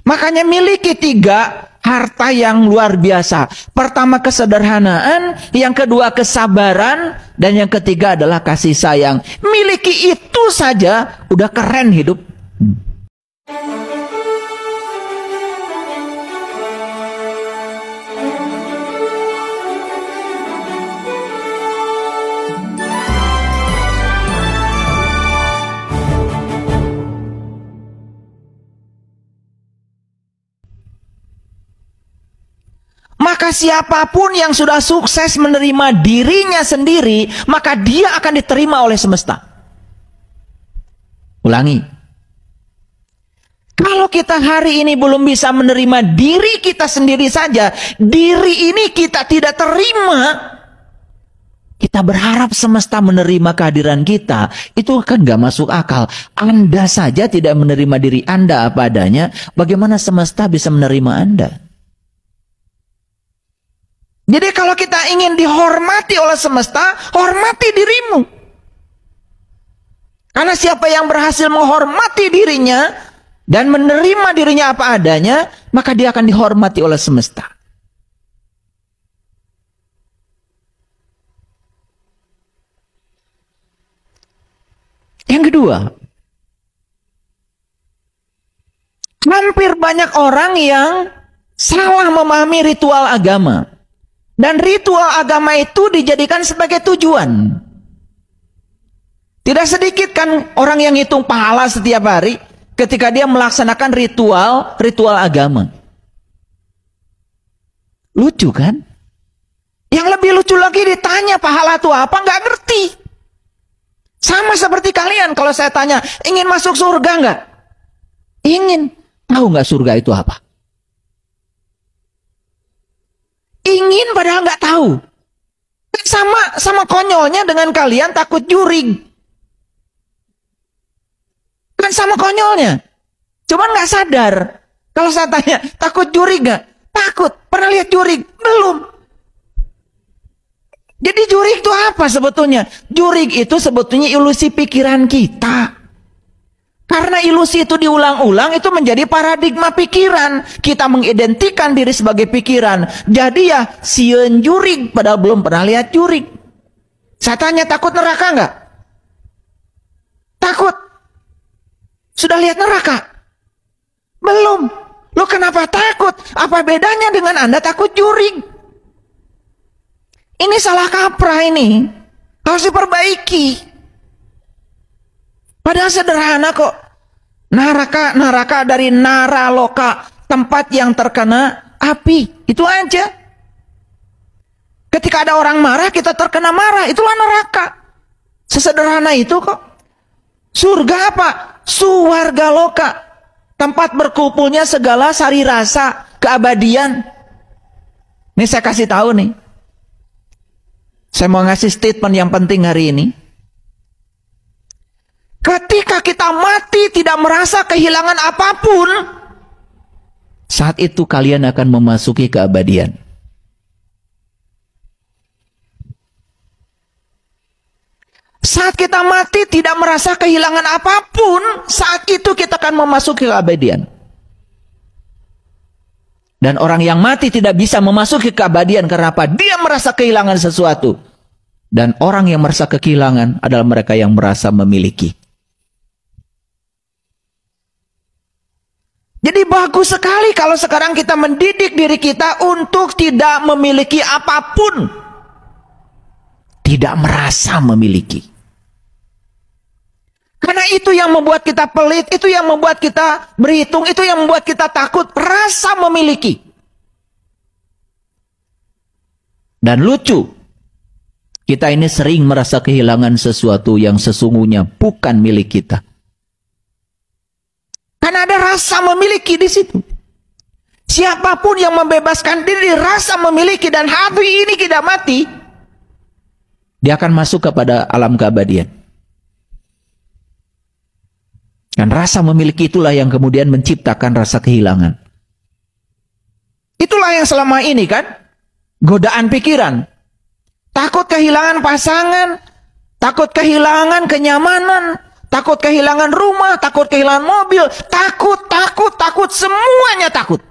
Makanya miliki 3 harta yang luar biasa. Pertama kesederhanaan, yang kedua kesabaran, dan yang ketiga adalah kasih sayang. Miliki itu saja udah keren hidup. Maka siapapun yang sudah sukses menerima dirinya sendiri, maka dia akan diterima oleh semesta. Ulangi. Kalau kita hari ini belum bisa menerima diri kita sendiri saja, diri ini kita tidak terima, kita berharap semesta menerima kehadiran kita, itu kan gak masuk akal. Anda saja tidak menerima diri Anda apa adanya, bagaimana semesta bisa menerima Anda? Jadi kalau kita ingin dihormati oleh semesta, hormati dirimu. Karena siapa yang berhasil menghormati dirinya dan menerima dirinya apa adanya, maka dia akan dihormati oleh semesta. Yang kedua, hampir banyak orang yang salah memahami ritual agama. Dan ritual agama itu dijadikan sebagai tujuan. Tidak sedikit kan orang yang hitung pahala setiap hari ketika dia melaksanakan ritual agama. Lucu kan? Yang lebih lucu lagi ditanya pahala itu apa, nggak ngerti. Sama seperti kalian kalau saya tanya, ingin masuk surga nggak? Ingin. Tahu nggak surga itu apa? Ingin padahal nggak tahu. Sama konyolnya dengan kalian takut jurig. Kan sama konyolnya. Cuman nggak sadar. Kalau saya tanya, takut jurig nggak? Takut. Pernah lihat jurig? Belum. Jadi jurig itu apa sebetulnya? Jurig itu sebetulnya ilusi pikiran kita. Karena ilusi itu diulang-ulang, itu menjadi paradigma pikiran. Kita mengidentikan diri sebagai pikiran. Jadi ya, sieun jurig, padahal belum pernah lihat jurig. Saya tanya, takut neraka nggak? Takut. Sudah lihat neraka? Belum. Lo kenapa takut? Apa bedanya dengan Anda takut jurig? Ini salah kaprah ini. Harus diperbaiki. Padahal sederhana kok. Neraka dari naraloka, tempat yang terkena api. Itu aja. Ketika ada orang marah, kita terkena marah. Itulah neraka. Sesederhana itu kok. Surga apa? Suwarga loka. Tempat berkumpulnya segala sari rasa keabadian. Ini saya kasih tahu nih. Saya mau ngasih statement yang penting hari ini. Ketika kita mati tidak merasa kehilangan apapun, saat itu kalian akan memasuki keabadian. Saat kita mati tidak merasa kehilangan apapun, saat itu kita akan memasuki keabadian. Dan orang yang mati tidak bisa memasuki keabadian karena apa? Dia merasa kehilangan sesuatu. Dan orang yang merasa kehilangan adalah mereka yang merasa memiliki. Jadi bagus sekali kalau sekarang kita mendidik diri kita untuk tidak memiliki apapun. Tidak merasa memiliki. Karena itu yang membuat kita pelit, itu yang membuat kita berhitung, itu yang membuat kita takut, rasa memiliki. Dan lucu, kita ini sering merasa kehilangan sesuatu yang sesungguhnya bukan milik kita. Karena ada rasa memiliki di situ. Siapapun yang membebaskan diri rasa memiliki dan hati ini tidak mati, dia akan masuk kepada alam keabadian. Dan rasa memiliki itulah yang kemudian menciptakan rasa kehilangan. Itulah yang selama ini kan godaan pikiran. Takut kehilangan pasangan, takut kehilangan kenyamanan, takut kehilangan rumah, takut kehilangan mobil, takut takut, semuanya takut.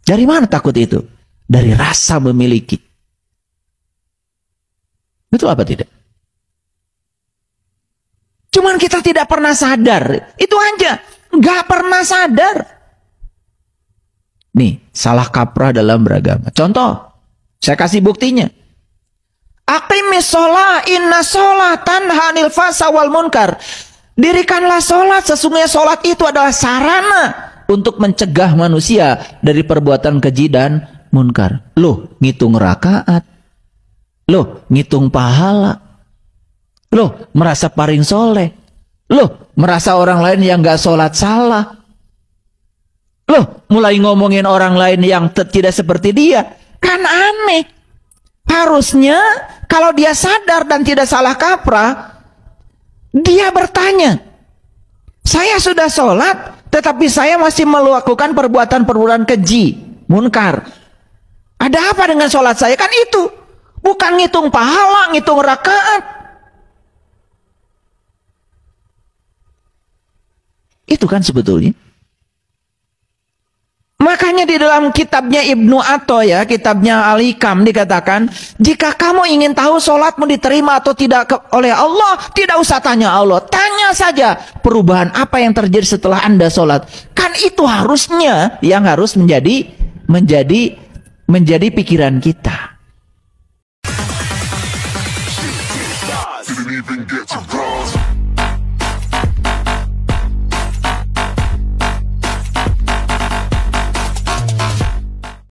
Dari mana takut itu? Dari rasa memiliki. Betul apa tidak? Cuman kita tidak pernah sadar. Itu aja. Nggak pernah sadar. Nih, salah kaprah dalam beragama. Contoh, saya kasih buktinya. Aqimis sholah, inna sholah tanha anil fasa wal munkar. Dirikanlah sholat, sesungguhnya sholat itu adalah sarana untuk mencegah manusia dari perbuatan keji dan munkar. Loh, ngitung rakaat. Loh, ngitung pahala. Loh, merasa paling soleh. Loh, merasa orang lain yang gak sholat salah. Loh, mulai ngomongin orang lain yang tidak seperti dia. Kan aneh. Harusnya kalau dia sadar dan tidak salah kaprah, dia bertanya, saya sudah sholat, tetapi saya masih melakukan perbuatan-perbuatan keji, munkar. Ada apa dengan sholat saya? Kan itu. Bukan ngitung pahala, ngitung rakaat. Itu kan sebetulnya. Makanya di dalam kitabnya Ibnu Atha ya, kitabnya Al-Hikam dikatakan, jika kamu ingin tahu sholatmu diterima atau tidak oleh Allah, tidak usah tanya Allah. Tanya saja perubahan apa yang terjadi setelah Anda sholat. Kan itu harusnya yang harus menjadi pikiran kita.